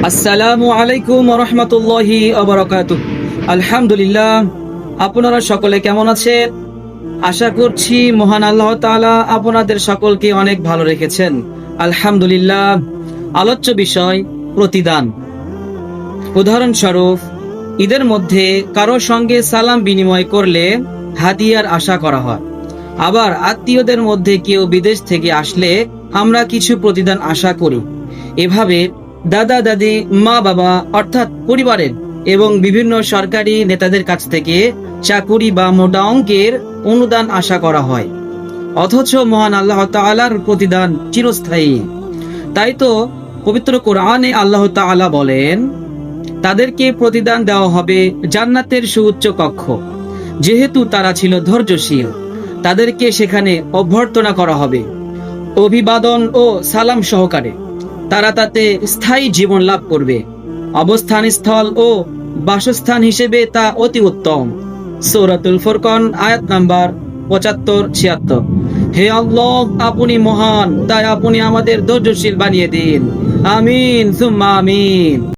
আসসালামু আলাইকুম ওয়া রাহমাতুল্লাহি ওয়া বারাকাতুহু। আলহামদুলিল্লাহ, আপনারা সকলে কেমন আছেন? আশা করছি মহান আল্লাহ তাআলা আপনাদের সকলকে অনেক ভালো রেখেছেন। আলহামদুলিল্লাহ। আলোচ্য বিষয় প্রতিদান। উদাহরণস্বরূপ, ঈদের মধ্যে কারো সঙ্গে সালাম বিনিময় করলে হাদিয়ার আশা করা হয়। আবার আত্মীয়দের মধ্যে কেউ বিদেশ থেকে আসলে আমরা কিছু প্রতিদান আশা করি। এভাবে দাদা দাদি, মা বাবা অর্থাৎ পরিবারের এবং বিভিন্ন সরকারি নেতাদের কাছ থেকে চাকুরি বা মোটা অঙ্কের অনুদান আশা করা হয়। অথচ মহান আল্লাহ তাআলার প্রতিদান চিরস্থায়ী। তাই তো পবিত্র কোরআনে আল্লাহ তাআলা বলেন, তাদেরকে প্রতিদান দেওয়া হবে জান্নাতের সুউচ্চ কক্ষ, যেহেতু তারা ছিল ধৈর্যশীল। তাদেরকে সেখানে অভ্যর্থনা করা হবে অভিবাদন ও সালাম সহকারে। তারা তাতে স্থায়ী জীবন লাভ করবে। অবস্থান স্থল ও বাসস্থান হিসেবে তা অতি উত্তম। সূরাতুল ফুরকান আয়াত নাম্বার 75-76। হে আল্লাহ, আপনি মহান, তাই আপনি আমাদের ধৈর্যশীল বানিয়ে দিন। আমিন সুম্মা আমিন।